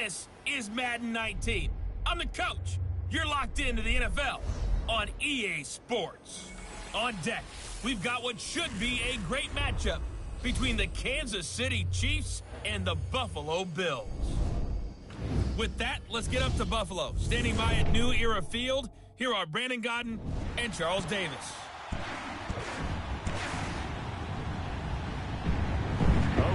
This is Madden 19. I'm the coach. You're locked into the NFL on EA Sports. On deck, we've got what should be a great matchup between the Kansas City Chiefs and the Buffalo Bills. With that, let's get up to Buffalo. Standing by at New Era Field, here are Brandon Gaudin and Charles Davis.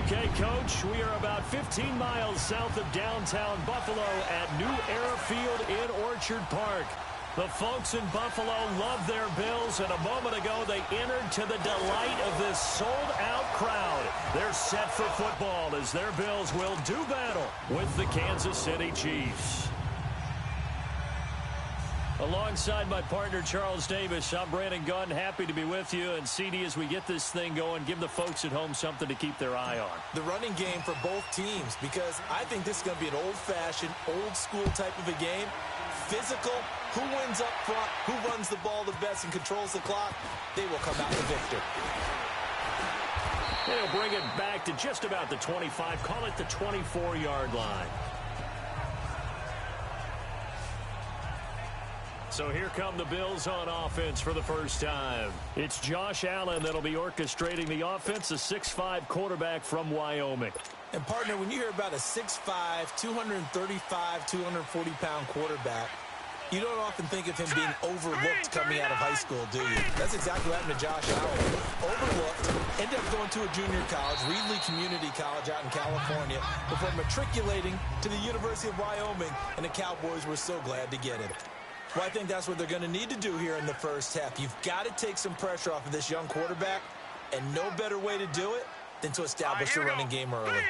Okay, Coach, we are about 15 miles south of downtown Buffalo at New Era Field in Orchard Park. The folks in Buffalo love their Bills, and a moment ago they entered to the delight of this sold-out crowd. They're set for football as their Bills will do battle with the Kansas City Chiefs. Alongside my partner, Charles Davis, I'm Brandon Gaudin, happy to be with you. And CD, as we get this thing going, give the folks at home something to keep their eye on. The running game for both teams, because I think this is going to be an old-fashioned, old-school type of a game. Physical, who wins up front, who runs the ball the best and controls the clock, they will come out the victor. They'll bring it back to just about the 25, call it the 24-yard line. So here come the Bills on offense for the first time. It's Josh Allen that'll be orchestrating the offense, a 6'5" quarterback from Wyoming. And, partner, when you hear about a 6'5", 235, 240-pound quarterback, you don't often think of him being overlooked coming out of high school, do you? That's exactly what happened to Josh Allen. Overlooked, ended up going to a junior college, Reedley Community College out in California, before matriculating to the University of Wyoming, and the Cowboys were so glad to get him. Well, I think that's what they're going to need to do here in the first half. You've got to take some pressure off of this young quarterback, and no better way to do it than to establish the running game early.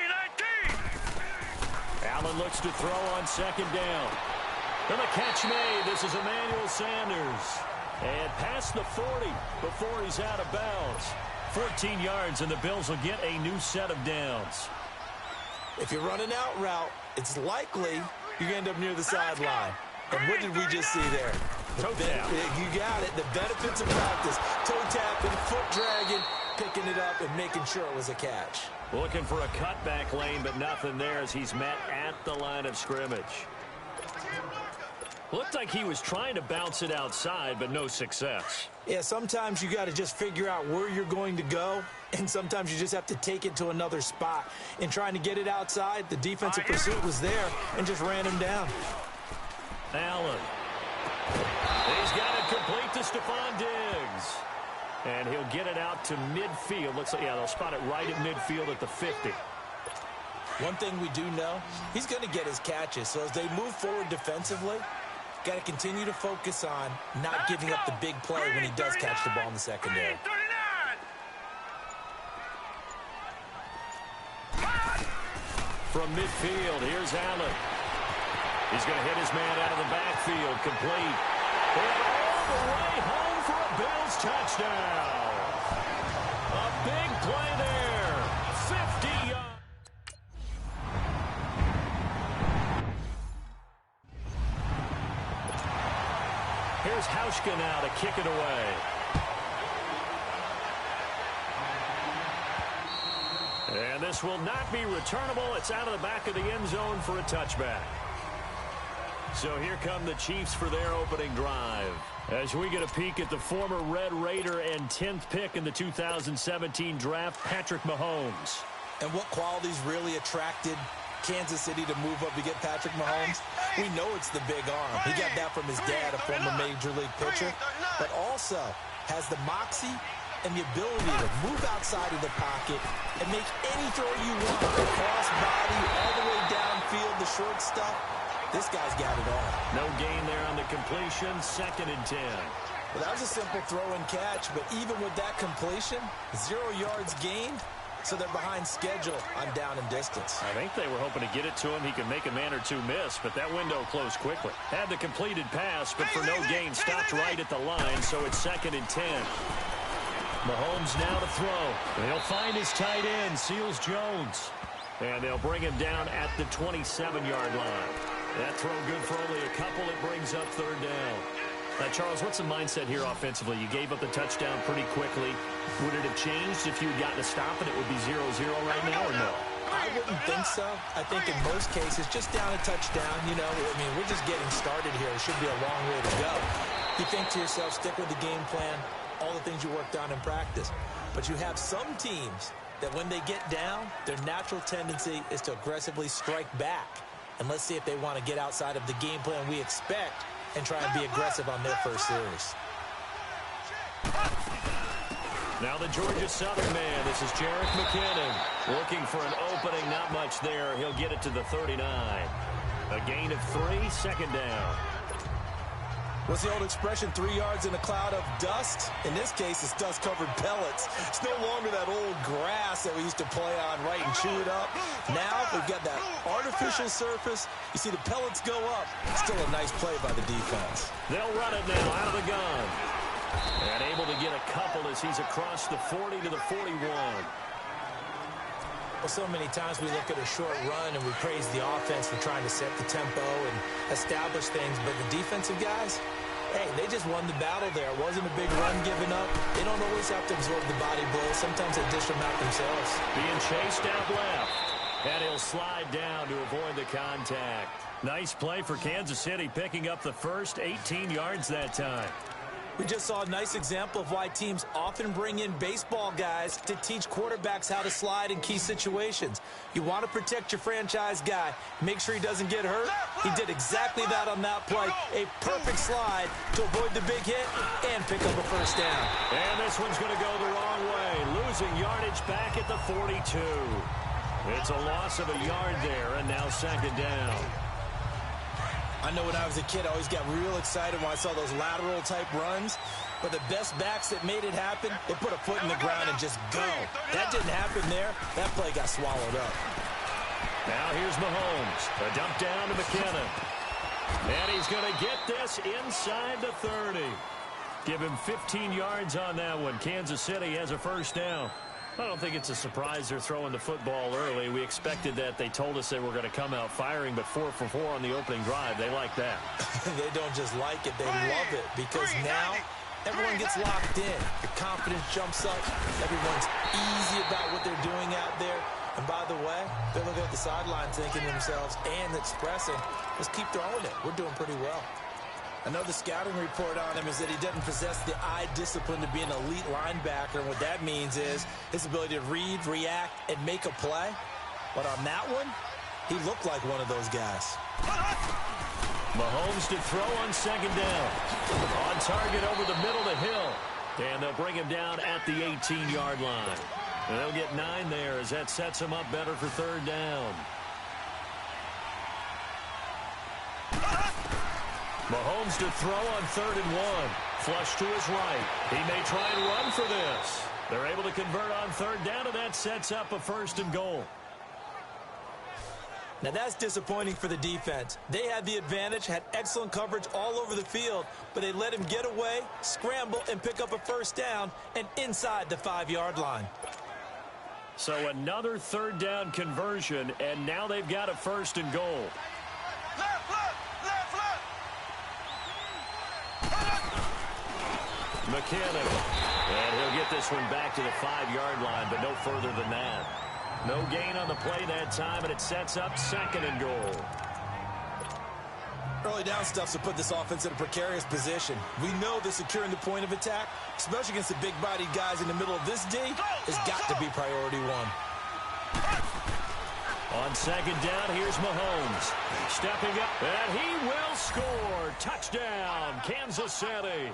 Allen looks to throw on second down. And the catch made. This is Emmanuel Sanders. And past the 40 before he's out of bounds. 14 yards, and the Bills will get a new set of downs. If you're running out route, it's likely you're going to end up near the sideline. And what did we just see there? Toe tap. You got it. The benefits of practice. Toe tapping, foot dragging, picking it up, and making sure it was a catch. Looking for a cutback lane, but nothing there as he's met at the line of scrimmage. Looked like he was trying to bounce it outside, but no success. Yeah, sometimes you got to just figure out where you're going to go, and sometimes you just have to take it to another spot. In trying to get it outside, the defensive pursuit was there and just ran him down. Allen. He's got it complete to Stephon Diggs. And he'll get it out to midfield. Looks like, yeah, they'll spot it right at midfield at the 50. One thing we do know, he's going to get his catches. So as they move forward defensively, got to continue to focus on not giving up the big play when he does catch the ball in the secondary. From midfield, here's Allen. He's going to hit his man out of the backfield, complete. And all the way home for a Bills touchdown. A big play there. 50 yards. Here's Hauschka now to kick it away. And this will not be returnable. It's out of the back of the end zone for a touchback. So here come the Chiefs for their opening drive. As we get a peek at the former Red Raider and 10th pick in the 2017 draft, Patrick Mahomes. And what qualities really attracted Kansas City to move up to get Patrick Mahomes? We know it's the big arm. He got that from his dad, a former Major League pitcher, but also has the moxie and the ability to move outside of the pocket and make any throw you want. Cross body, all the way downfield, the short stuff. This guy's got it all. No gain there on the completion, 2nd and 10. Well, that was a simple throw and catch, but even with that completion, 0 yards gained, so they're behind schedule on down and distance. I think they were hoping to get it to him. He could make a man or two miss, but that window closed quickly. Had the completed pass, but for no gain, stopped right at the line, so it's 2nd and 10. Mahomes now to throw. They'll find his tight end, Seals Jones. And they'll bring him down at the 27-yard line. That throw good for only a couple. It brings up 3rd down. Charles, what's the mindset here offensively? You gave up the touchdown pretty quickly. Would it have changed if you had gotten a stop and it would be 0-0 right now or no? I wouldn't think so. I think in most cases, just down a touchdown, you know, I mean, we're just getting started here. It should be a long way to go. You think to yourself, stick with the game plan, all the things you worked on in practice. But you have some teams that when they get down, their natural tendency is to aggressively strike back. And let's see if they want to get outside of the game plan we expect and try and be aggressive on their first series. Now the Georgia Southern man, this is Jerick McKinnon. Looking for an opening, not much there. He'll get it to the 39. A gain of 3, second down. What's the old expression, 3 yards in a cloud of dust? In this case, it's dust-covered pellets. It's no longer that old grass that we used to play on, right, and chew it up. Now we've got that artificial surface. You see the pellets go up. Still a nice play by the defense. They'll run it now out of the gun. And able to get a couple as he's across the 40 to the 41. Well, so many times we look at a short run and we praise the offense for trying to set the tempo and establish things, but the defensive guys, hey, they just won the battle there. It wasn't a big run given up. They don't always have to absorb the body blows. Sometimes they dish them out themselves. Being chased out left. And he'll slide down to avoid the contact. Nice play for Kansas City, picking up the first 18 yards that time. We just saw a nice example of why teams often bring in baseball guys to teach quarterbacks how to slide in key situations. You want to protect your franchise guy. Make sure he doesn't get hurt. He did exactly that on that play. A perfect slide to avoid the big hit and pick up a first down. And this one's going to go the wrong way. Losing yardage back at the 42. It's a loss of a yard there, and now second down. I know when I was a kid, I always got real excited when I saw those lateral-type runs. But the best backs that made it happen, they put a foot in the ground and just go. That didn't happen there. That play got swallowed up. Now here's Mahomes. A dump down to McKinnon. And he's going to get this inside the 30. Give him 15 yards on that one. Kansas City has a first down. I don't think it's a surprise they're throwing the football early. We expected that. They told us they were going to come out firing, but 4 for 4 on the opening drive. They like that. They don't just like it. They love it because now everyone gets locked in. The confidence jumps up. Everyone's easy about what they're doing out there. And by the way, they're looking at the sideline thinking to themselves and expressing, let's keep throwing it. We're doing pretty well. Another scouting report on him is that he doesn't possess the eye discipline to be an elite linebacker. And what that means is his ability to read, react, and make a play. But on that one, he looked like one of those guys. Mahomes to throw on second down. On target over the middle to Hill. And they'll bring him down at the 18-yard line. And they'll get 9 there as that sets him up better for third down. Mahomes to throw on 3rd and 1. Flush to his right. He may try and run for this. They're able to convert on third down, and that sets up a 1st and goal. Now that's disappointing for the defense. They had the advantage, had excellent coverage all over the field, but they let him get away, scramble, and pick up a first down, and inside the 5-yard line. So another third down conversion, and now they've got a 1st and goal. McKinnon, and he'll get this one back to the 5-yard line, but no further than that. No gain on the play that time, and it sets up 2nd and goal. Early down stuff's to put this offense in a precarious position. We know that securing the point of attack, especially against the big-bodied guys in the middle of this D, has got to be priority 1. On second down, here's Mahomes. Stepping up, and he will score. Touchdown, Kansas City.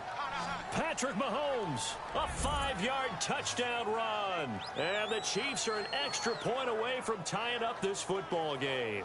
Patrick Mahomes, a 5-yard touchdown run. And the Chiefs are an extra point away from tying up this football game.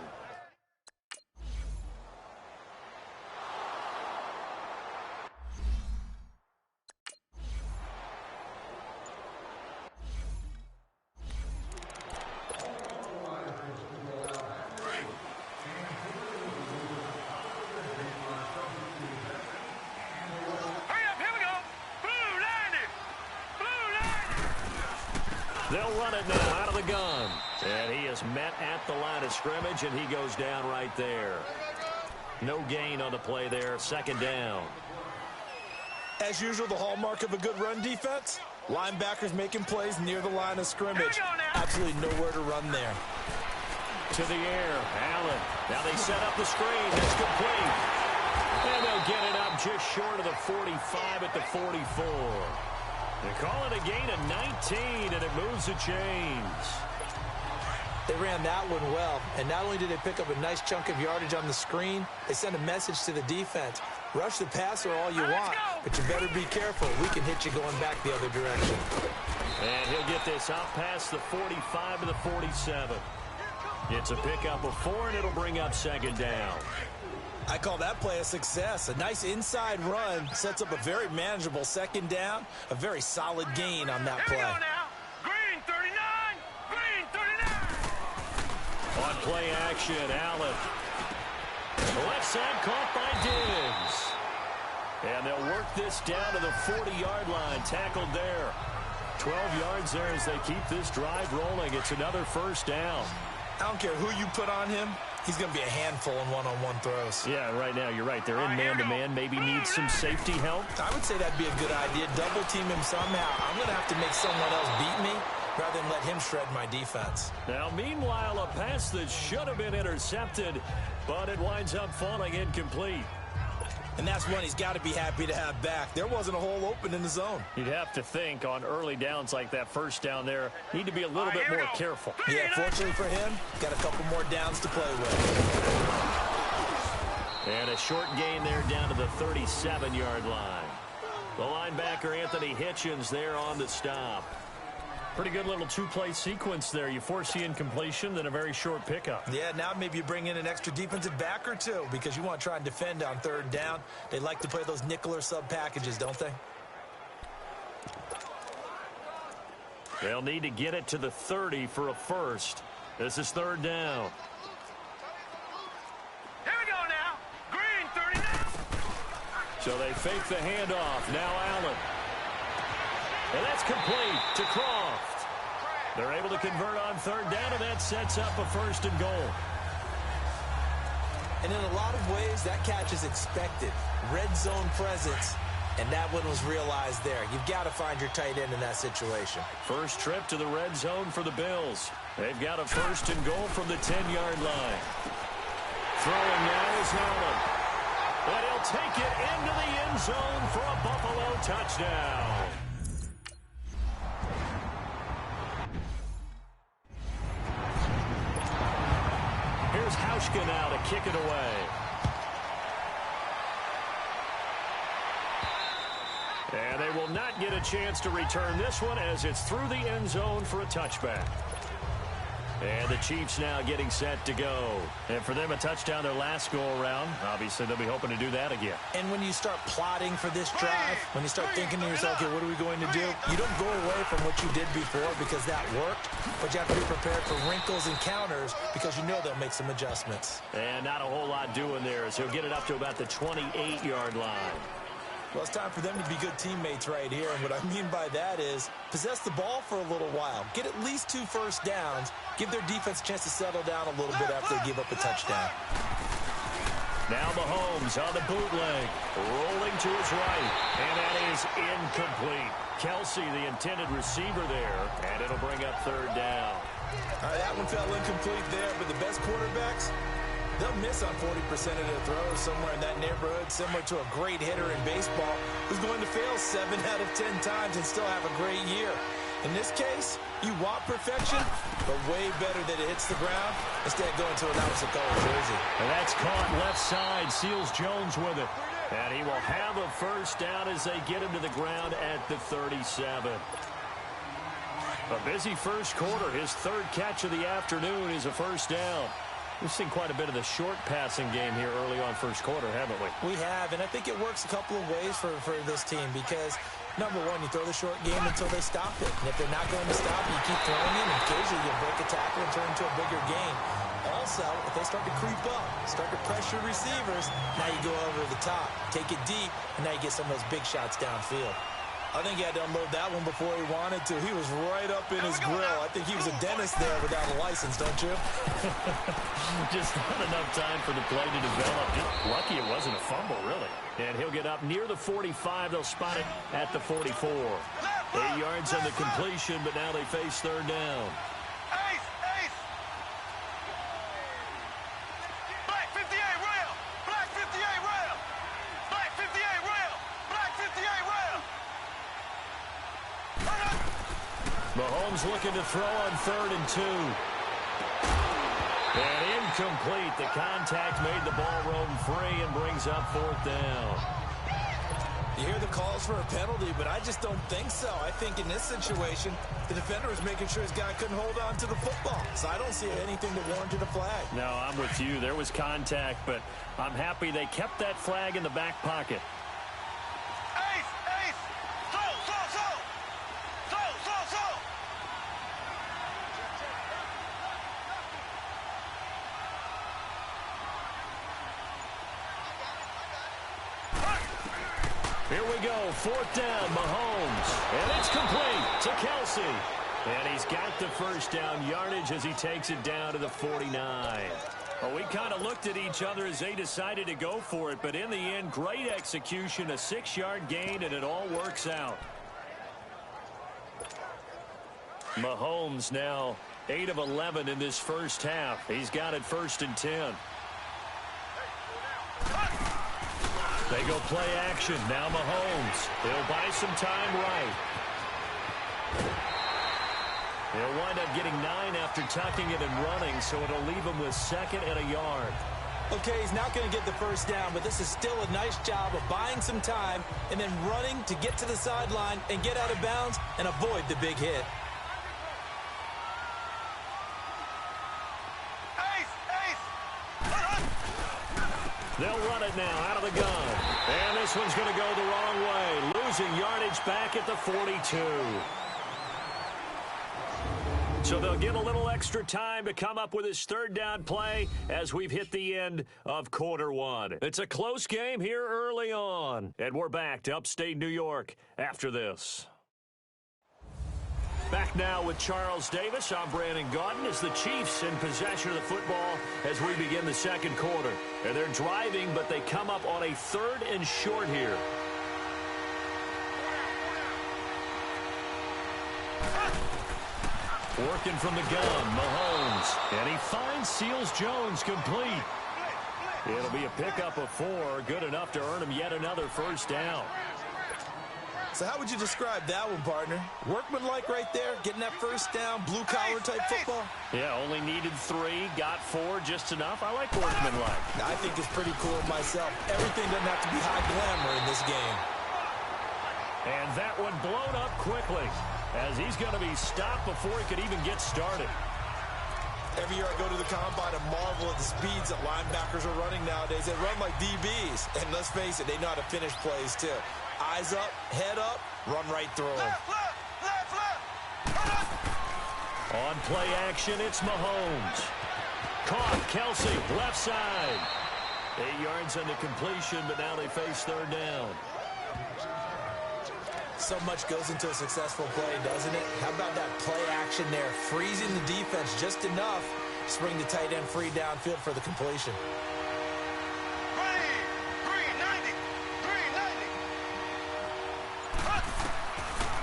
They'll run it now out of the gun. And he is met at the line of scrimmage, and he goes down right there. No gain on the play there. 2nd down. As usual, the hallmark of a good run defense, linebackers making plays near the line of scrimmage. Absolutely nowhere to run there. to the air. Allen. Now they set up the screen. That's complete. And they'll get it up just short of the 45 at the 44. They call it a gain of 19, and it moves the chains. They ran that one well, and not only did they pick up a nice chunk of yardage on the screen, they sent a message to the defense. Rush the passer all you want, but you better be careful. We can hit you going back the other direction. And he'll get this out past the 45 to the 47. It's a pickup of 4, and it'll bring up second down. I call that play a success. A nice inside run sets up a very manageable second down, a very solid gain on that play. Green 39! Green 39! On play action, Allen. The left side caught by Diggs. And they'll work this down to the 40-yard line, tackled there. 12 yards there as they keep this drive rolling. It's another first down. I don't care who you put on him. He's going to be a handful in one-on-one throws. Yeah, right now, you're right. They're in man-to-man. Maybe needs some safety help. I would say that'd be a good idea. Double team him somehow. I'm going to have to make someone else beat me rather than let him shred my defense. Now, meanwhile, a pass that should have been intercepted, but it winds up falling incomplete. And that's one he's got to be happy to have back. There wasn't a hole open in the zone. You'd have to think on early downs like that first down there, need to be a little bit more careful. Yeah, fortunately for him, got a couple more downs to play with. And a short gain there down to the 37-yard line. The linebacker, Anthony Hitchens, there on the stop. Pretty good little two-play sequence there. You force the incompletion, then a very short pickup. Yeah, now maybe you bring in an extra defensive back or two because you want to try and defend on third down. They like to play those nickel or sub packages, don't they? They'll need to get it to the 30 for a first. This is third down. Here we go now. Green 39. So they fake the handoff. Now Allen. And that's complete to Croft. They're able to convert on third down, and that sets up a first and goal. And in a lot of ways, that catch is expected. Red zone presence, and that one was realized there. You've got to find your tight end in that situation. First trip to the red zone for the Bills. They've got a first and goal from the 10-yard line. Throwing now is Allen. And he'll take it into the end zone for a Buffalo touchdown. Here's Hauschka now to kick it away. And they will not get a chance to return this one as it's through the end zone for a touchback. And the Chiefs now getting set to go. And for them, a touchdown their last go-around. Obviously, they'll be hoping to do that again. And when you start plotting for this drive, when you start thinking to yourself, okay, what are we going to do? You don't go away from what you did before because that worked, but you have to be prepared for wrinkles and counters because you know they'll make some adjustments. And not a whole lot doing there as he'll get it up to about the 28-yard line. Well, it's time for them to be good teammates right here. And what I mean by that is possess the ball for a little while. Get at least 2 first downs. Give their defense a chance to settle down a little bit after they give up a touchdown. Now Mahomes on the bootleg. Rolling to his right. And that is incomplete. Kelsey, the intended receiver there. And it'll bring up third down. All right, that one fell incomplete there. But the best quarterbacks, they'll miss on 40% of their throws somewhere in that neighborhood, similar to a great hitter in baseball who's going to fail 7 out of 10 times and still have a great year. In this case, you want perfection, but way better that it hits the ground instead of going to an opposite color jersey. And that's caught left side. Seals Jones with it. And he will have a first down as they get him to the ground at the 37. A busy first quarter. His third catch of the afternoon is a first down. We've seen quite a bit of the short passing game here early on first quarter, haven't we? We have, and I think it works a couple of ways for this team because, number one, you throw the short game until they stop it. And if they're not going to stop it, you keep throwing it, and occasionally you'll break a tackle and turn into a bigger gain. Also, if they start to creep up, start to pressure receivers, now you go over the top, take it deep, and now you get some of those big shots downfield. I think he had to unload that one before he wanted to. He was right up in his grill. I think he was a dentist there without a license, don't you? Just not enough time for the play to develop. Just lucky it wasn't a fumble, really. And he'll get up near the 45. They'll spot it at the 44. 8 yards on the completion, but now they face third down. Mahomes looking to throw on 3rd and 2. And incomplete. The contact made the ball roam free and brings up 4th down. You hear the calls for a penalty, but I just don't think so. I think in this situation, the defender was making sure his guy couldn't hold on to the football. So I don't see anything that warranted a flag. No, I'm with you. There was contact, but I'm happy they kept that flag in the back pocket. Here we go, 4th down, Mahomes. And it's complete to Kelsey. And he's got the first down yardage as he takes it down to the 49. Well, we kind of looked at each other as they decided to go for it, but in the end, great execution, a 6-yard gain, and it all works out. Mahomes now 8 of 11 in this first half. He's got it 1st and 10. They go play action. Now Mahomes. He'll buy some time right. He'll wind up getting 9 after tucking it and running, so it'll leave him with 2nd and a yard. Okay, he's not going to get the first down, but this is still a nice job of buying some time and then running to get to the sideline and get out of bounds and avoid the big hit. They'll run it now out of the gun. And this one's going to go the wrong way. Losing yardage back at the 42. So they'll give a little extra time to come up with his 3rd down play as we've hit the end of quarter 1. It's a close game here early on. And we're back to upstate New York after this. Back now with Charles Davis. I'm Brandon Gaudin as the Chiefs in possession of the football as we begin the 2nd quarter. And they're driving, but they come up on a 3rd and short here. Working from the gun, Mahomes. And he finds Seals-Jones complete. It'll be a pickup of 4, good enough to earn him yet another first down. So how would you describe that one, partner? Workmanlike right there, getting that first down, blue-collar type football? Yeah, only needed 3, got 4, just enough. I like workmanlike. I think it's pretty cool myself. Everything doesn't have to be high glamour in this game. And that one blown up quickly as he's going to be stopped before he could even get started. Every year I go to the combine and marvel at the speeds that linebackers are running nowadays. They run like DBs. And let's face it, they know how to finish plays too. Eyes up, head up, run right through them. On play action, it's Mahomes. Caught, Kelsey, left side. 8 yards on the completion, but now they face 3rd down. So much goes into a successful play, doesn't it? How about that play action there? Freezing the defense just enough to bring the tight end free downfield for the completion.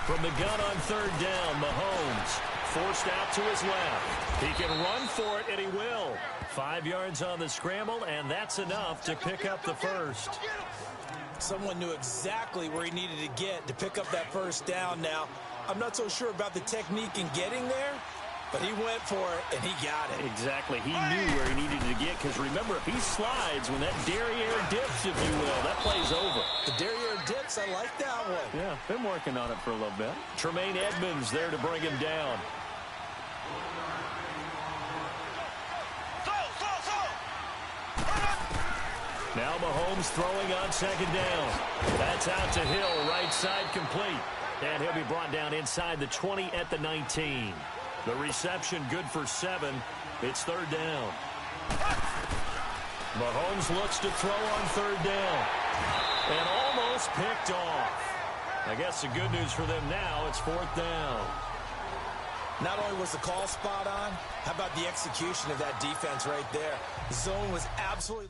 From the gun on 3rd down, Mahomes forced out to his left. He can run for it, and he will. 5 yards on the scramble, and that's enough to pick up the first. Someone knew exactly where he needed to get to pick up that first down now. I'm not so sure about the technique in getting there, but he went for it, and he got it. Exactly. He knew where he needed to get, because remember, if he slides, when that derriere dips, if you will, that play's over. The derriere dips, I like that one. Yeah, been working on it for a little bit. Tremaine Edmonds there to bring him down. Now Mahomes throwing on 2nd down. That's out to Hill, right side complete. And he'll be brought down inside the 20 at the 19. The reception good for 7. It's 3rd down. Mahomes looks to throw on 3rd down. And almost picked off. I guess the good news for them now, it's 4th down. Not only was the call spot on, how about the execution of that defense right there? The zone was absolutely...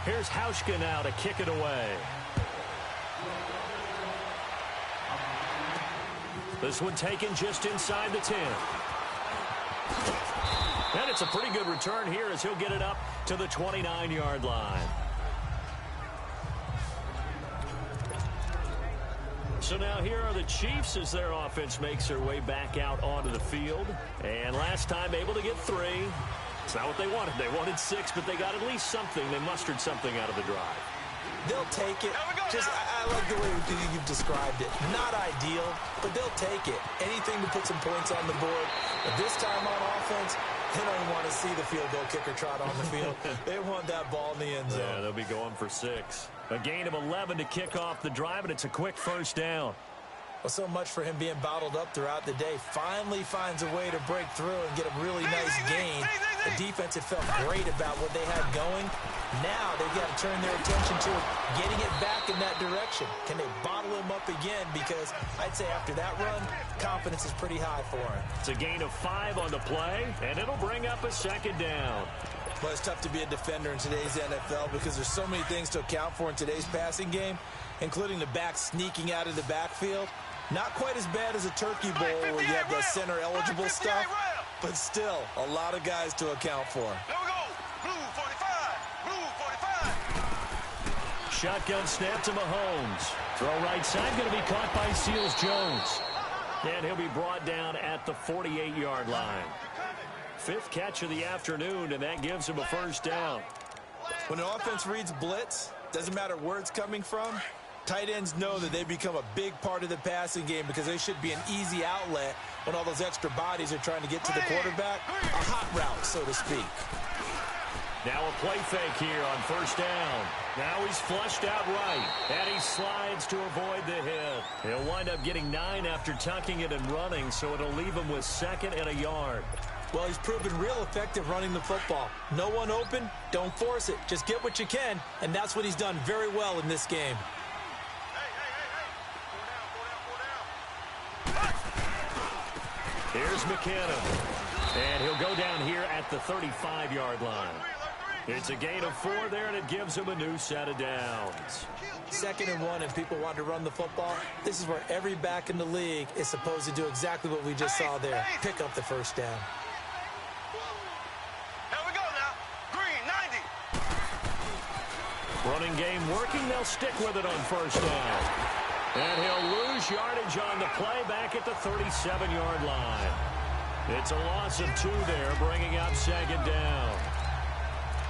Here's Hauschka now to kick it away. This one taken just inside the 10. And it's a pretty good return here as he'll get it up to the 29-yard line. So now here are the Chiefs as their offense makes their way back out onto the field. And last time able to get 3. It's not what they wanted. They wanted 6, but they got at least something. They mustered something out of the drive. They'll take it. I like the way you've described it. Not ideal, but they'll take it. Anything to put some points on the board. But this time on offense, they don't want to see the field goal kicker trot on the field. They want that ball in the end zone. Yeah, they'll be going for 6. A gain of 11 to kick off the drive, and it's a quick first down. Well, so much for him being bottled up throughout the day. Finally finds a way to break through and get a really nice gain. The defense had felt great about what they had going. Now they've got to turn their attention to getting it back in that direction. Can they bottle him up again? Because I'd say after that run, confidence is pretty high for him. It's a gain of 5 on the play, and it'll bring up a second down. Well, it's tough to be a defender in today's NFL because there's so many things to account for in today's passing game, including the back sneaking out of the backfield. Not quite as bad as a turkey bowl where you have the center-eligible stuff, but still a lot of guys to account for. There we go. Blue 45. Blue 45. Shotgun snap to Mahomes. Throw right side, going to be caught by Seals-Jones. And he'll be brought down at the 48-yard line. 5th catch of the afternoon, and that gives him a first down. When an offense reads blitz, doesn't matter where it's coming from, tight ends know that they become a big part of the passing game because they should be an easy outlet when all those extra bodies are trying to get to the quarterback. A hot route, so to speak. Now a play fake here on first down. Now he's flushed out right, and he slides to avoid the hit. He'll wind up getting 9 after tucking it and running, so it'll leave him with 2nd and a yard. Well, he's proven real effective running the football. No one open, don't force it. Just get what you can, and that's what he's done very well in this game. Here's McKinnon, and he'll go down here at the 35-yard line. It's a gain of 4 there, and it gives him a new set of downs. 2nd and 1, and people want to run the football. This is where every back in the league is supposed to do exactly what we just saw there. Pick up the first down. Here we go now. Green 90. Running game working. They'll stick with it on first down. And he'll lose yardage on the play back at the 37-yard line. It's a loss of 2 there, bringing up 2nd down.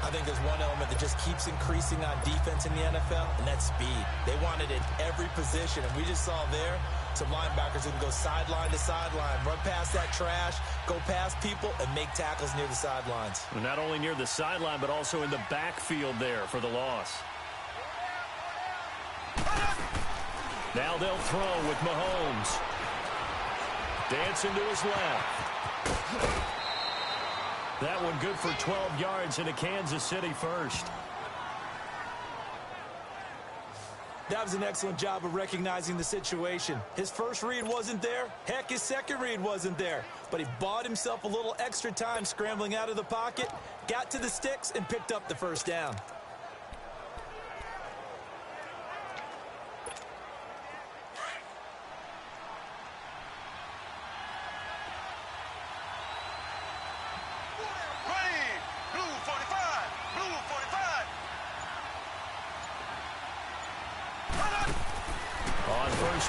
I think there's one element that just keeps increasing on defense in the NFL, and that's speed. They want it in every position, and we just saw there some linebackers who can go sideline to sideline, run past that trash, go past people, and make tackles near the sidelines. Not only near the sideline, but also in the backfield there for the loss. Now they'll throw with Mahomes. Dancing to his left. That one good for 12 yards into Kansas City first. That was an excellent job of recognizing the situation. His first read wasn't there. Heck, his second read wasn't there. But he bought himself a little extra time scrambling out of the pocket, got to the sticks, and picked up the first down.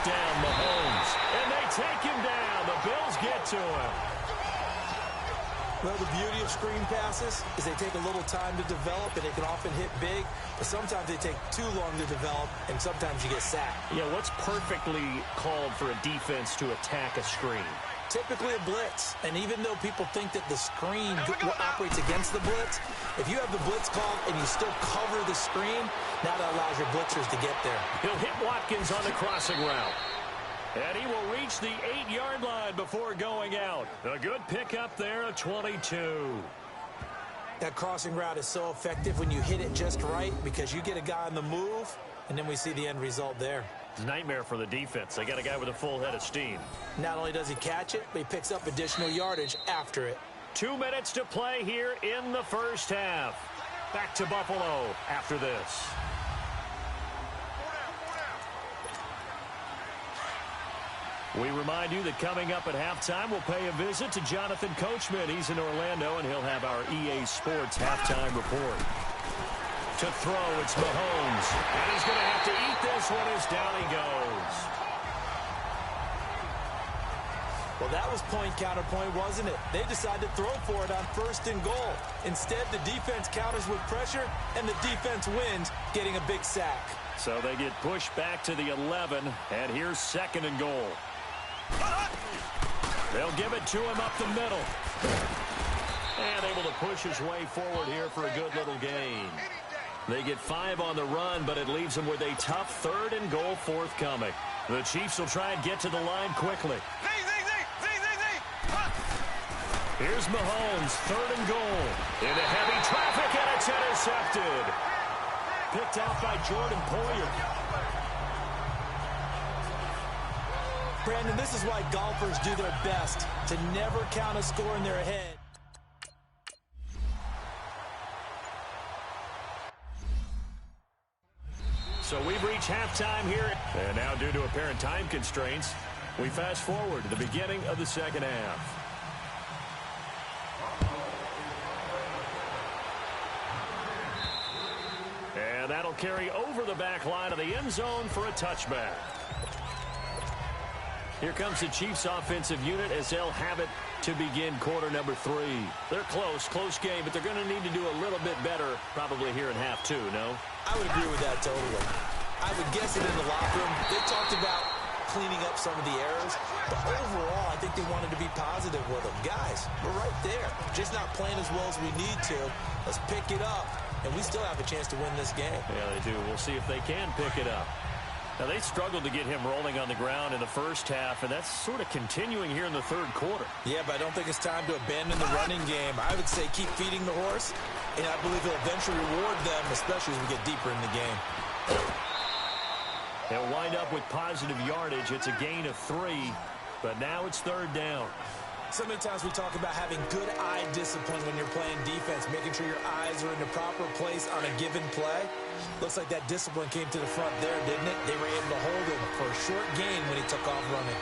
Down Mahomes, and they take him down. The Bills get to him. Well, the beauty of screen passes is they take a little time to develop, and they can often hit big, but sometimes they take too long to develop, and sometimes you get sacked. Yeah, what's perfectly called for a defense to attack a screen? Typically a blitz, and even though people think that the screen operates against the blitz, if you have the blitz called and you still cover the screen, now that allows your blitzers to get there. He'll hit Watkins on the crossing route. And he will reach the 8-yard line before going out. A good pickup there, a 22. That crossing route is so effective when you hit it just right because you get a guy on the move, and then we see the end result there. Nightmare for the defense. They got a guy with a full head of steam. Not only does he catch it, but he picks up additional yardage after it. 2 minutes to play here in the first half. Back to Buffalo after this. We remind you that coming up at halftime, we'll pay a visit to Jonathan Coachman. He's in Orlando, and he'll have our EA Sports halftime report. To throw, it's Mahomes. And he's going to have to eat this one as down he goes. Well, that was point counterpoint, wasn't it? They decided to throw for it on 1st and goal. Instead, the defense counters with pressure, and the defense wins, getting a big sack. So they get pushed back to the 11, and here's 2nd and goal. They'll give it to him up the middle. And able to push his way forward here for a good little gain. They get 5 on the run, but it leaves them with a tough 3rd and goal forthcoming. The Chiefs will try and get to the line quickly. Here's Mahomes, 3rd and goal. Into heavy traffic, and it's intercepted. Picked out by Jordan Poyer. Brandon, this is why golfers do their best to never count a score in their head. So we've reached halftime here. And now, due to apparent time constraints, we fast forward to the beginning of the 2nd half. And that'll carry over the back line of the end zone for a touchback. Here comes the Chiefs offensive unit as they'll have it to begin quarter number 3. They're close game, but they're going to need to do a little bit better probably here in half 2, no? I would agree with that totally. I would guess it in the locker room. They talked about cleaning up some of the errors, but overall, I think they wanted to be positive with them. Guys, we're right there. Just not playing as well as we need to. Let's pick it up, and we still have a chance to win this game. Yeah, they do. We'll see if they can pick it up. Now, they struggled to get him rolling on the ground in the first half, and that's sort of continuing here in the 3rd quarter. Yeah, but I don't think it's time to abandon the running game. I would say keep feeding the horse, and I believe he'll eventually reward them, especially as we get deeper in the game. They'll wind up with positive yardage. It's a gain of 3, but now it's 3rd down. So many times we talk about having good eye discipline when you're playing defense, making sure your eyes are in the proper place on a given play. Looks like that discipline came to the front there, didn't it? They were able to hold him for a short gain when he took off running.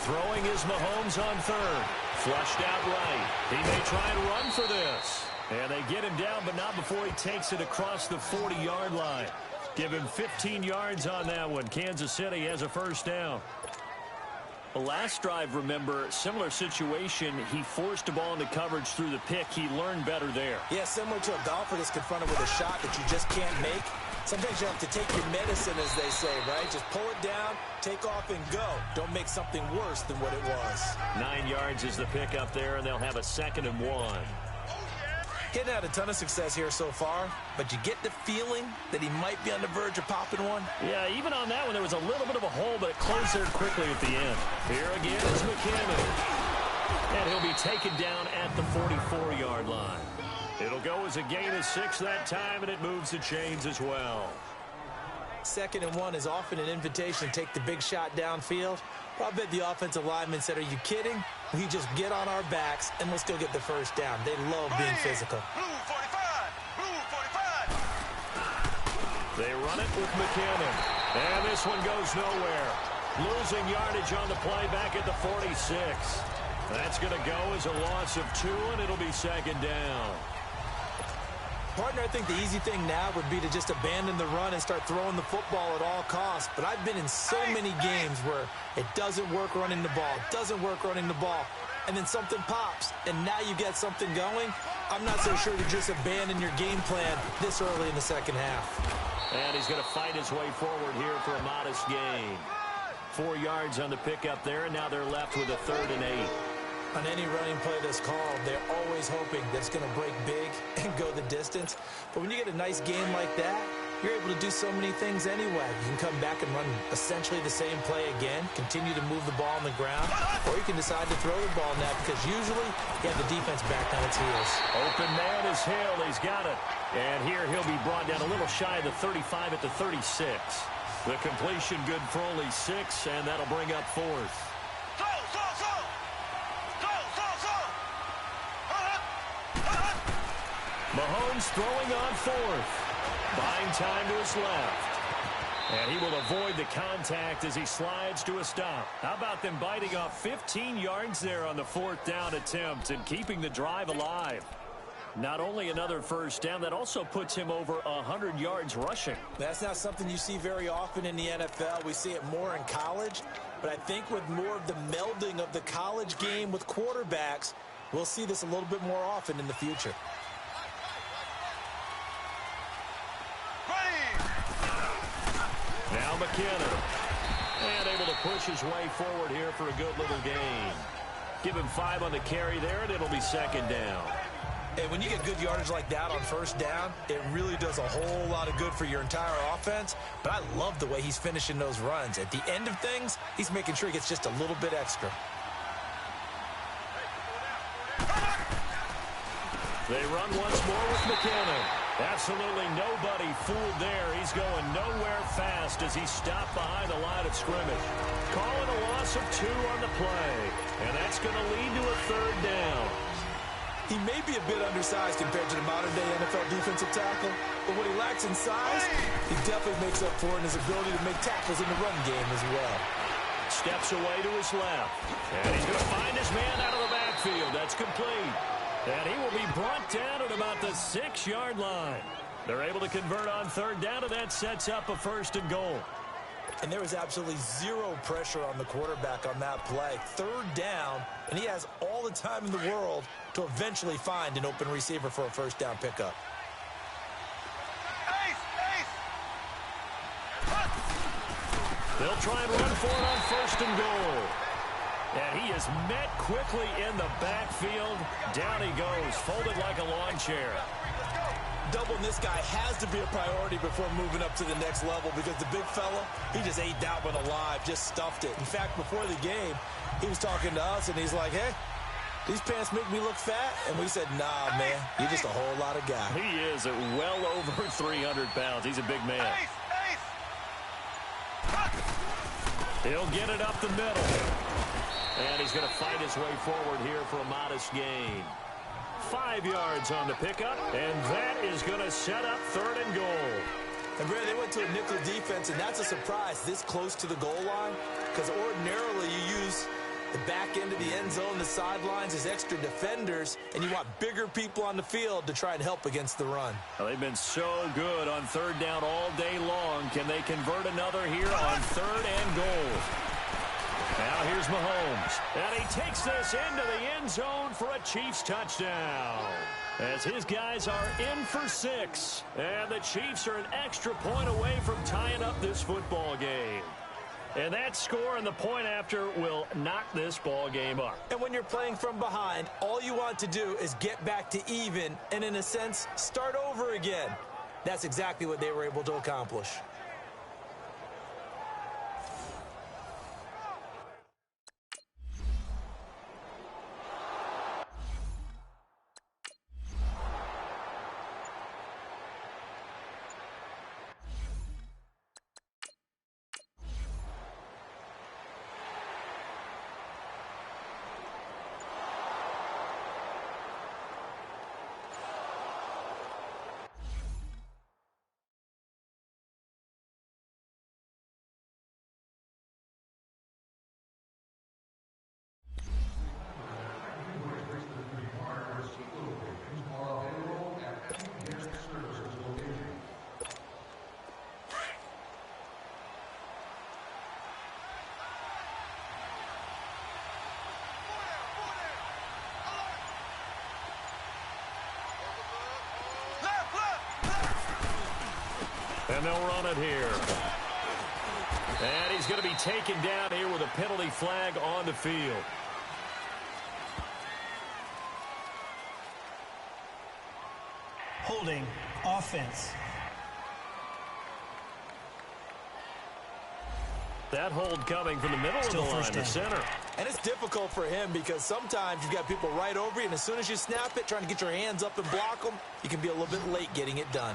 Throwing is Mahomes on 3rd. Flushed out right. He may try and run for this. And they get him down, but not before he takes it across the 40-yard line. Give him 15 yards on that one. Kansas City has a 1st down. The last drive, remember, similar situation. He forced the ball into coverage through the pick. He learned better there. Yeah, similar to a golfer that's confronted with a shot that you just can't make. Sometimes you have to take your medicine, as they say, right? Just pull it down, take off, and go. Don't make something worse than what it was. 9 yards is the pick up there, and they'll have a 2nd and 1. Getting had a ton of success here so far, but you get the feeling that he might be on the verge of popping one. Yeah, even on that one, there was a little bit of a hole, but it closed there quickly at the end. Here again is McKinnon. And he'll be taken down at the 44-yard line. It'll go as a gain of 6 that time, and it moves the chains as well. 2nd and 1 is often an invitation to take the big shot downfield. Well, I bet the offensive lineman said, are you kidding? We just get on our backs, and let's go get the 1st down. They love being physical. Blue 45. Blue 45. They run it with McKinnon. And this one goes nowhere. Losing yardage on the play back at the 46. That's going to go as a loss of 2, and it'll be 2nd down. Partner, I think the easy thing now would be to just abandon the run and start throwing the football at all costs. But I've been in so many games where it doesn't work running the ball, and then something pops, and now you get something going. I'm not so sure to just abandon your game plan this early in the 2nd half. And he's going to fight his way forward here for a modest gain. 4 yards on the pickup there, and now they're left with a 3rd and 8. On any running play that's called, they're always hoping that it's going to break big and go the distance. But when you get a nice game like that, you're able to do so many things anyway. You can come back and run essentially the same play again, continue to move the ball on the ground, or you can decide to throw the ball now because usually you have the defense back on its heels. Open man is Hill. He's got it. And here he'll be brought down a little shy of the 35 at the 36. The completion good for only 6, and that'll bring up 4th. Mahomes throwing on fourth. Buying time to his left. And he will avoid the contact as he slides to a stop. How about them biting off 15 yards there on the fourth down attempt and keeping the drive alive? Not only another first down, that also puts him over 100 yards rushing. That's not something you see very often in the NFL. We see it more in college. But I think with more of the melding of the college game with quarterbacks, we'll see this a little bit more often in the future. Now McKinnon. And able to push his way forward here for a good little gain. Give him 5 on the carry there, and it'll be second down. And when you get good yardage like that on first down, it really does a whole lot of good for your entire offense. But I love the way he's finishing those runs. At the end of things, he's making sure he gets just a little bit extra. They run once more with McKinnon. Absolutely nobody fooled there. He's going nowhere fast as he's stopped behind the line of scrimmage. Calling a loss of 2 on the play. And that's going to lead to a third down. He may be a bit undersized compared to the modern-day NFL defensive tackle, but what he lacks in size, he definitely makes up for in his ability to make tackles in the run game as well. Steps away to his left. And he's going to find his man out of the backfield. That's complete. And he will be brought down at about the 6-yard line. They're able to convert on third down, and that sets up a first and goal. And there was absolutely zero pressure on the quarterback on that play. Third down, and he has all the time in the world to eventually find an open receiver for a first down pickup. They'll try and run for it on first and goal. And he is met quickly in the backfield. Down he goes, folded like a lawn chair. Doubling this guy has to be a priority before moving up to the next level because the big fella, he just ate that one alive, just stuffed it. In fact, before the game, he was talking to us, and he's like, hey, these pants make me look fat? And we said, nah, man, you're just a whole lot of guy. He is at well over 300 pounds. He's a big man. He'll get it up the middle. And he's going to fight his way forward here for a modest gain. 5 yards on the pickup, and that is going to set up third and goal. And Brad, they went to a nickel defense, and that's a surprise this close to the goal line, because ordinarily you use the back end of the end zone, the sidelines as extra defenders, and you want bigger people on the field to try and help against the run. Well, they've been so good on third down all day long. Can they convert another here on third and goal? Now here's Mahomes, and he takes this into the end zone for a Chiefs touchdown. As his guys are in for 6, and the Chiefs are an extra point away from tying up this football game. And that score and the point after will knock this ball game up. And when you're playing from behind, all you want to do is get back to even and, in a sense, start over again. That's exactly what they were able to accomplish. And they'll run it here. And he's going to be taken down here with a penalty flag on the field. Holding offense. That hold coming from the middle of the line to center. And it's difficult for him because sometimes you've got people right over you, and as soon as you snap it, trying to get your hands up and block them, you can be a little bit late getting it done.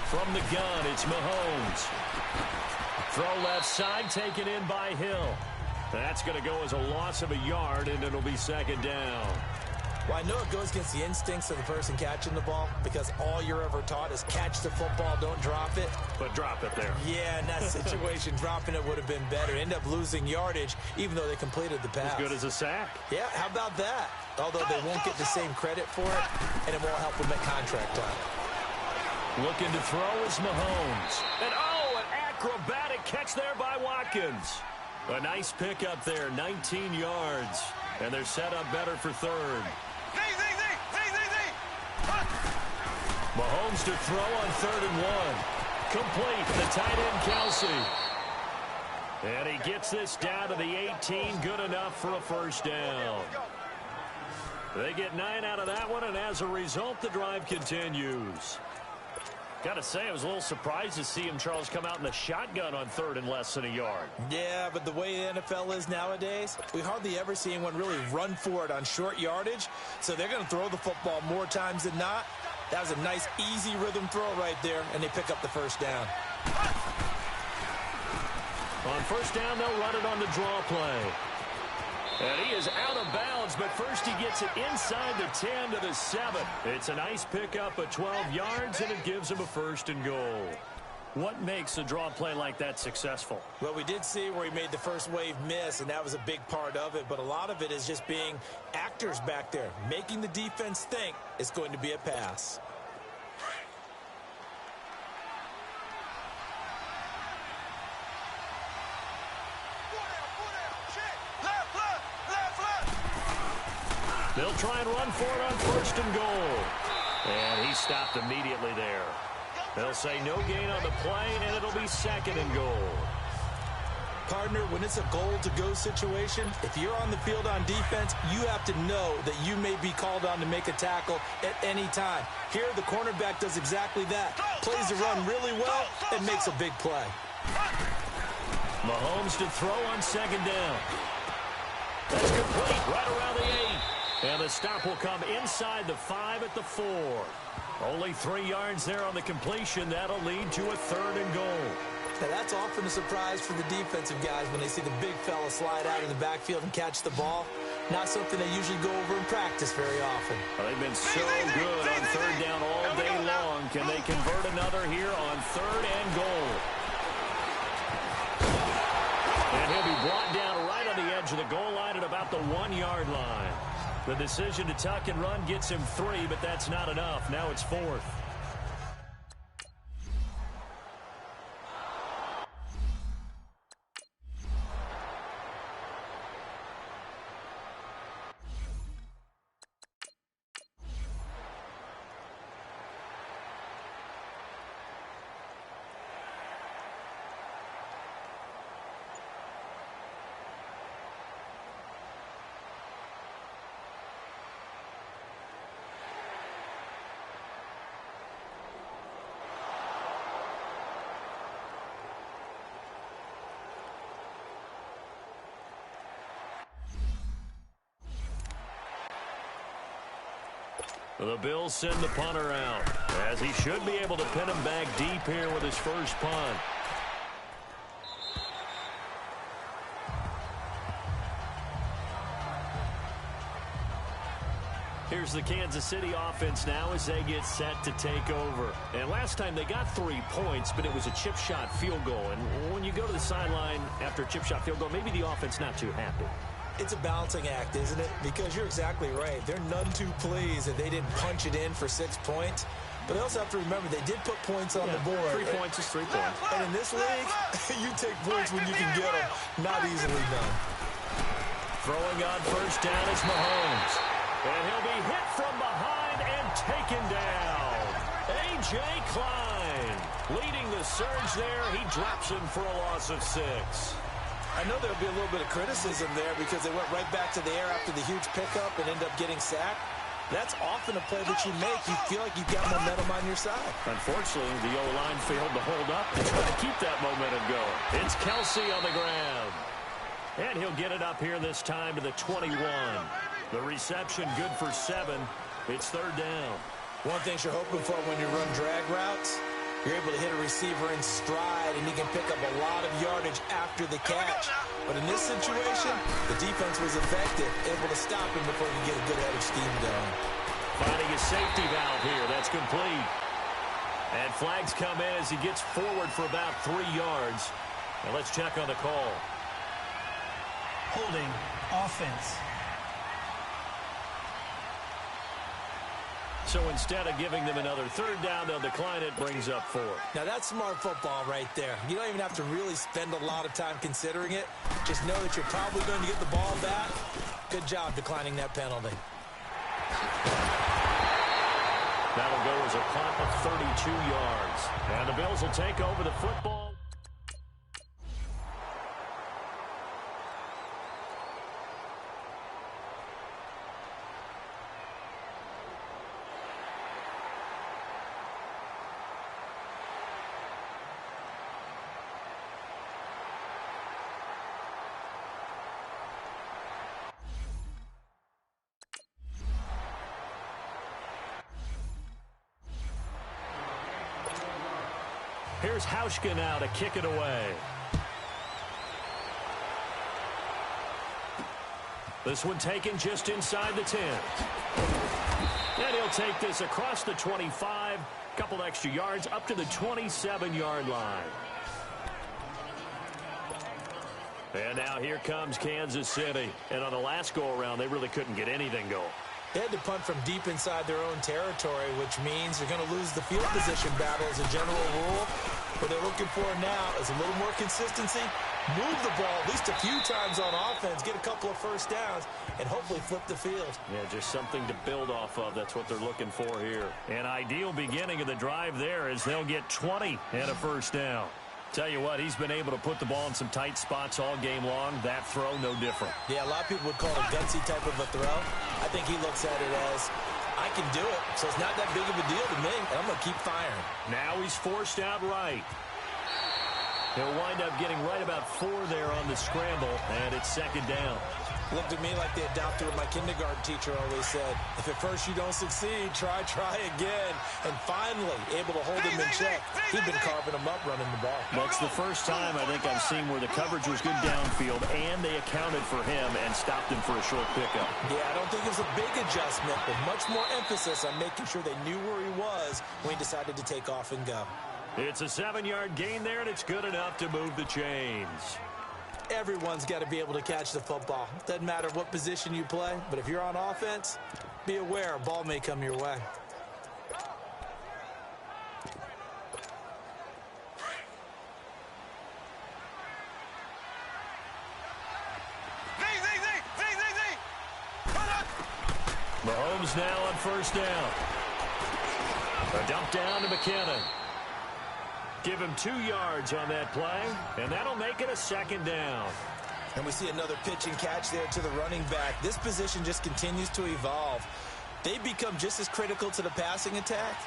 From the gun, it's Mahomes. Throw left side, taken in by Hill. That's going to go as a loss of a yard, and it'll be second down. Well, I know it goes against the instincts of the person catching the ball because all you're ever taught is catch the football, don't drop it. But drop it there. Yeah, in that situation, dropping it would have been better. End up losing yardage, even though they completed the pass. As good as a sack. Yeah, how about that? Although they won't get the same credit for it, and it won't help them at contract time. Looking to throw is Mahomes. And, an acrobatic catch there by Watkins. A nice pickup there, 19 yards. And they're set up better for third. Mahomes to throw on 3rd and 1. Complete, the tight end Kelsey. And he gets this down to the 18, good enough for a first down. They get 9 out of that one, and as a result, the drive continues. Got to say, I was a little surprised to see him, Charles, come out in the shotgun on 3rd and less than a yard. Yeah, but the way the NFL is nowadays, we hardly ever see anyone really run for it on short yardage. So they're going to throw the football more times than not. That was a nice, easy rhythm throw right there, and they pick up the first down. On first down, they'll run it on the draw play. And he is out of bounds, but first he gets it inside the 10 to the 7. It's a nice pickup of 12 yards, and it gives him a 1st and goal. What makes a draw play like that successful? Well, we did see where he made the first wave miss, and that was a big part of it. But a lot of it is just being actors back there, making the defense think it's going to be a pass. They'll try and run for it on 1st and goal. And he stopped immediately there. They'll say no gain on the play, and it'll be 2nd and goal. Partner, when it's a goal-to-go situation, if you're on the field on defense, you have to know that you may be called on to make a tackle at any time. Here, the cornerback does exactly that. Plays the run really well and makes a big play. Mahomes to throw on 2nd down. That's complete right around the 8. And the stop will come inside the 5 at the 4. Only 3 yards there on the completion. That'll lead to a 3rd and goal. Now, that's often a surprise for the defensive guys when they see the big fella slide out of the backfield and catch the ball. Not something they usually go over in practice very often. Well, they've been so good on 3rd down all day long. Can they convert another here on 3rd and goal? And he'll be brought down right on the edge of the goal line at about the 1-yard line. The decision to tuck and run gets him 3, but that's not enough. Now it's 4th. The Bills send the punter out, as he should be able to pin him back deep here with his first punt. Here's the Kansas City offense now as they get set to take over. And last time they got 3 points, but it was a chip shot field goal. And when you go to the sideline after a chip shot field goal, maybe the offense not too happy. It's a balancing act, isn't it? Because you're exactly right. They're none too pleased that they didn't punch it in for 6 points. But they also have to remember they did put points on the board. 3 points is 3 points. And in this league, you take points when you can get them. Not easily done. Throwing on first down is Mahomes. And he'll be hit from behind and taken down. A.J. Klein leading the surge there. He drops him for a loss of 6. I know there'll be a little bit of criticism there because they went right back to the air after the huge pickup and end up getting sacked. That's often a play that you make. You feel like you've got momentum on your side. Unfortunately, the O-line failed to hold up and try to keep that momentum going. It's Kelsey on the ground. And he'll get it up here this time to the 21. The reception good for 7. It's 3rd down. One thing you're hoping for when you run drag routes You're able to hit a receiver in stride, and he can pick up a lot of yardage after the catch. But in this situation, the defense was effective, able to stop him before he could get a good head of steam going. Finding a safety valve here. That's complete. And flags come in as he gets forward for about 3 yards. Now let's check on the call. Holding offense. So instead of giving them another 3rd down, they'll decline it, brings up 4. Now that's smart football right there. You don't even have to really spend a lot of time considering it. Just know that you're probably going to get the ball back. Good job declining that penalty. That'll go as a punt of 32 yards. And the Bills will take over the football. Here's Hauschka now to kick it away. This one taken just inside the 10. And he'll take this across the 25, couple extra yards up to the 27-yard line. And now here comes Kansas City. And on the last go-around, they really couldn't get anything going. They had to punt from deep inside their own territory, which means they're going to lose the field position battle as a general rule. What they're looking for now is a little more consistency, move the ball at least a few times on offense, get a couple of first downs, and hopefully flip the field. Yeah, just something to build off of. That's what they're looking for here. An ideal beginning of the drive there is they'll get 20 and a first down. Tell you what, he's been able to put the ball in some tight spots all game long. That throw, no different. Yeah, a lot of people would call it a gutsy type of a throw. I think he looks at it as, I can do it, so it's not that big of a deal to me, and I'm going to keep firing. Now he's forced out right. He'll wind up getting right about 4 there on the scramble, and it's 2nd down. Looked at me like they adopted what my kindergarten teacher always said. If at first you don't succeed, try again. And finally, able to hold him in check. He'd been carving him up running the ball. That's the first time I think I've seen where the coverage was good downfield, and they accounted for him and stopped him for a short pickup. Yeah, I don't think it was a big adjustment, but much more emphasis on making sure they knew where he was when he decided to take off and go. It's a 7-yard gain there, and it's good enough to move the chains. Everyone's got to be able to catch the football. Doesn't matter what position you play, but if you're on offense, be aware a ball may come your way. Mahomes now on first down. A dump down to McKinnon. Give him 2 yards on that play, and that'll make it a 2nd down. And we see another pitch and catch there to the running back. This position just continues to evolve. They become just as critical to the passing attack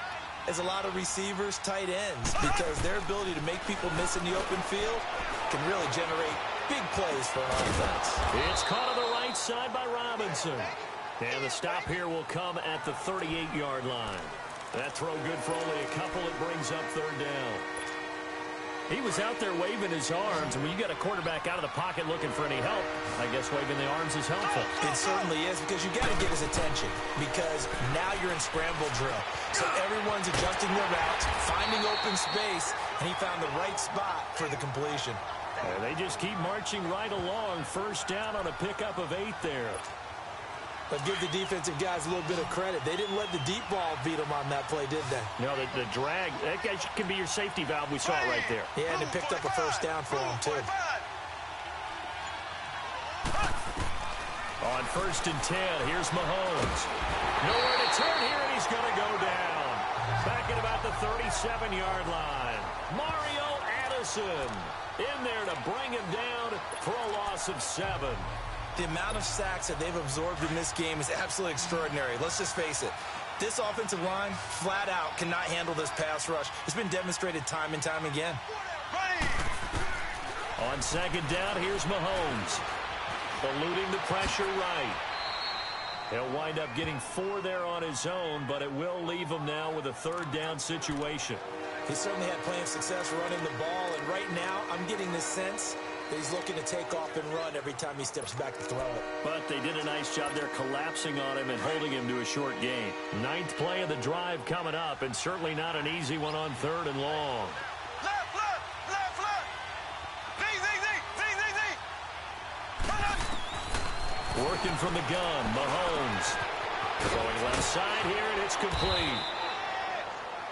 as a lot of receivers, tight ends, because their ability to make people miss in the open field can really generate big plays for an offense. It's caught on the right side by Robinson. And the stop here will come at the 38-yard line. That throw good for only a couple. It brings up 3rd down. He was out there waving his arms, and when you got a quarterback out of the pocket looking for any help, I guess waving the arms is helpful. It certainly is, because you got to get his attention, because now you're in scramble drill. So everyone's adjusting their routes, finding open space, and he found the right spot for the completion. And they just keep marching right along. First down on a pickup of 8 there. But give the defensive guys a little bit of credit. They didn't let the deep ball beat them on that play, did they? No, the drag, that can be your safety valve. We saw it right there. Yeah, and they picked up a first down for him, too. On 1st and 10, here's Mahomes. Nowhere to turn here, and he's going to go down. Back at about the 37-yard line. Mario Addison in there to bring him down for a loss of 7. The amount of sacks that they've absorbed in this game is absolutely extraordinary. Let's just face it. This offensive line, flat out, cannot handle this pass rush. It's been demonstrated time and time again. On 2nd down, here's Mahomes. Eluding the pressure right. He'll wind up getting 4 there on his own, but it will leave him now with a 3rd down situation. He certainly had plenty of success running the ball, and right now I'm getting the sense that he's looking to take off and run every time he steps back to throw it. But they did a nice job there collapsing on him and holding him to a short gain. 9th play of the drive coming up, and certainly not an easy one on 3rd and long. Left, left, left, left. Z, Z, Z, Z, Z, Z. Working from the gun, Mahomes. Going left side here, and it's complete.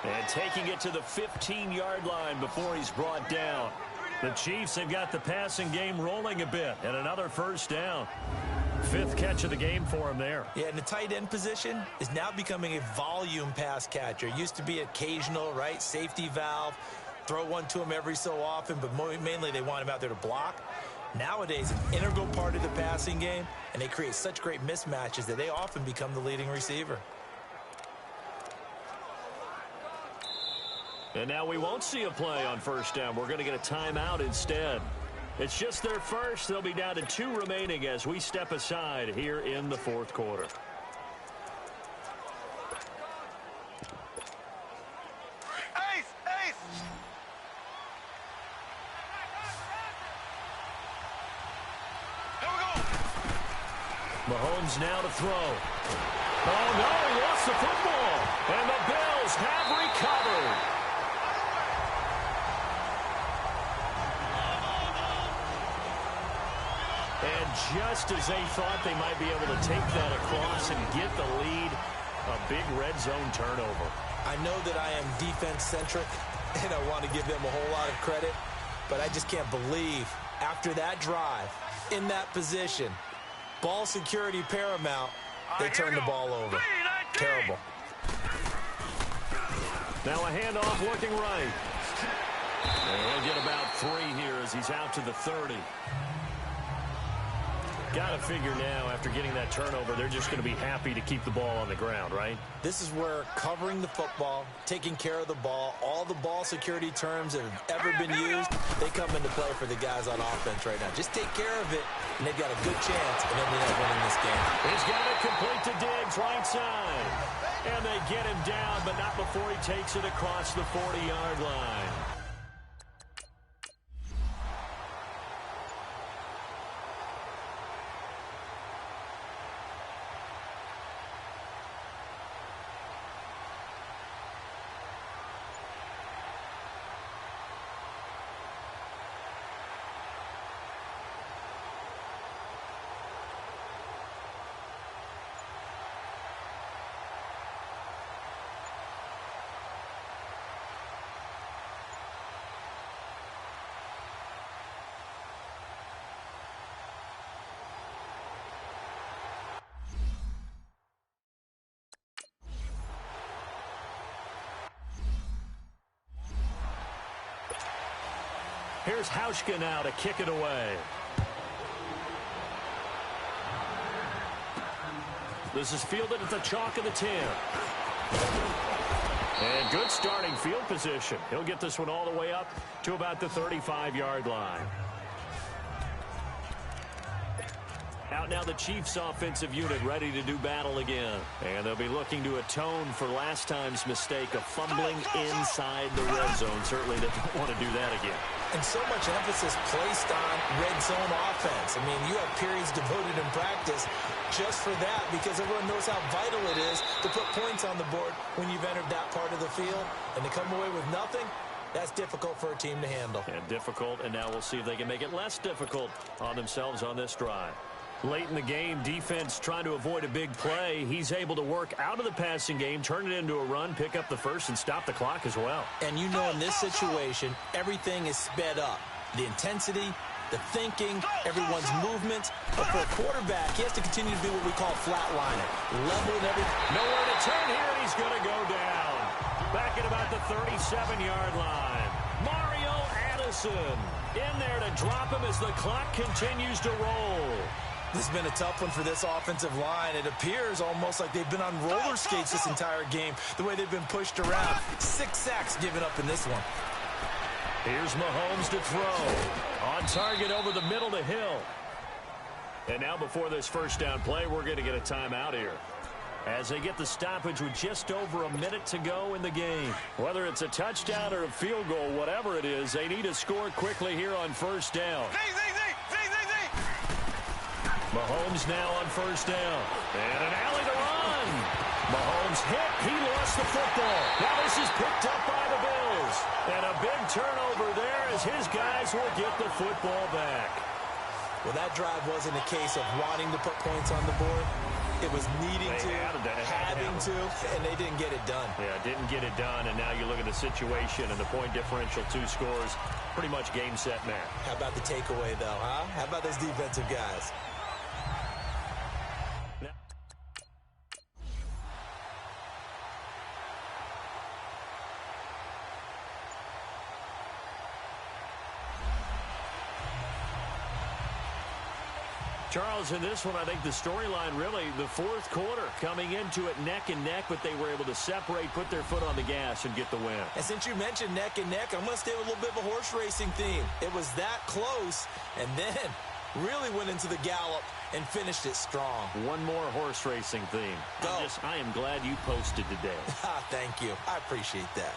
And taking it to the 15-yard line before he's brought down. The Chiefs have got the passing game rolling a bit, and another first down. 5th catch of the game for him there. Yeah, and the tight end position is now becoming a volume pass catcher. Used to be occasional, right? Safety valve. Throw one to him every so often, but mainly they want him out there to block. Nowadays, an integral part of the passing game, and they create such great mismatches that they often become the leading receiver. And now we won't see a play on first down. We're going to get a timeout instead. It's just their first. They'll be down to 2 remaining as we step aside here in the 4th quarter. Ace, ace. Here we go. Mahomes now to throw. Oh, no, he lost the football. And the Bills have recovered. And just as they thought they might be able to take that across and get the lead, a big red zone turnover. I know that I am defense-centric, and I want to give them a whole lot of credit, but I just can't believe after that drive, in that position, ball security paramount, they turned the ball over. Terrible. Now a handoff looking right. And he'll get about 3 here as he's out to the 30. Got to figure now, after getting that turnover, they're just going to be happy to keep the ball on the ground, right? This is where covering the football, taking care of the ball, all the ball security terms that have ever been used, they come into play for the guys on offense right now. Just take care of it, and they've got a good chance of ending up winning this game. He's got it complete to Diggs, right side. And they get him down, but not before he takes it across the 40-yard line. Here's Hauschka now to kick it away. This is fielded at the chalk of the 10. And good starting field position. He'll get this one all the way up to about the 35-yard line. Out now the Chiefs offensive unit ready to do battle again. And they'll be looking to atone for last time's mistake of fumbling inside the red zone. Certainly they don't want to do that again. And so much emphasis placed on red zone offense. I mean, you have periods devoted in practice just for that because everyone knows how vital it is to put points on the board when you've entered that part of the field. And to come away with nothing, that's difficult for a team to handle. And difficult, and now we'll see if they can make it less difficult on themselves on this drive. Late in the game, defense trying to avoid a big play. He's able to work out of the passing game, turn it into a run, pick up the first, and stop the clock as well. And you know in this situation, everything is sped up. The intensity, the thinking, everyone's movements. But for a quarterback, he has to continue to do what we call flatliner. Level and everything. Nowhere to turn here, and he's going to go down. Back at about the 37-yard line. Mario Addison in there to drop him as the clock continues to roll. This has been a tough one for this offensive line. It appears almost like they've been on roller skates this entire game, the way they've been pushed around. 6 sacks given up in this one. Here's Mahomes to throw. On target over the middle to Hill. And now before this first down play, we're going to get a timeout here. as they get the stoppage with just over a minute to go in the game. Whether it's a touchdown or a field goal, whatever it is, they need to score quickly here on first down. Mahomes now on first down. And an alley to run. Mahomes hit. He lost the football. Now this is picked up by the Bills. And a big turnover there as his guys will get the football back. Well, that drive wasn't a case of wanting to put points on the board. It was needing to, having to, and they didn't get it done. Yeah, didn't get it done, and now you look at the situation and the point differential, 2 scores, pretty much game, set, match. How about the takeaway, though, huh? How about those defensive guys? Charles, in this one, I think the storyline really, the fourth quarter, coming into it neck and neck, but they were able to separate, put their foot on the gas, and get the win. And since you mentioned neck and neck, I'm going to stay with a little bit of a horse racing theme. It was that close, and then really went into the gallop and finished it strong. One more horse racing theme. I am glad you posted today. Thank you. I appreciate that.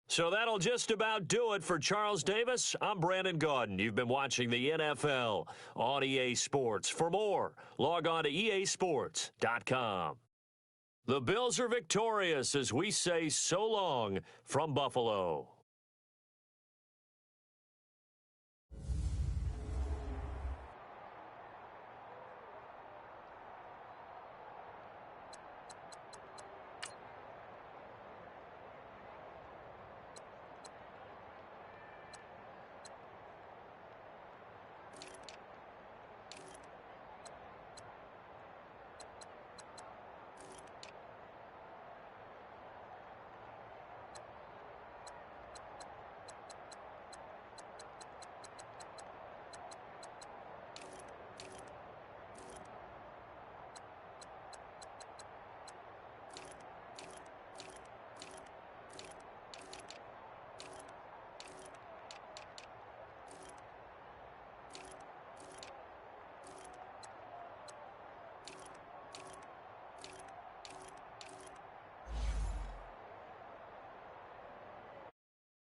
So that'll just about do it for Charles Davis. I'm Brandon Gaudin. You've been watching the NFL on EA Sports. For more, log on to easports.com. The Bills are victorious as we say so long from Buffalo.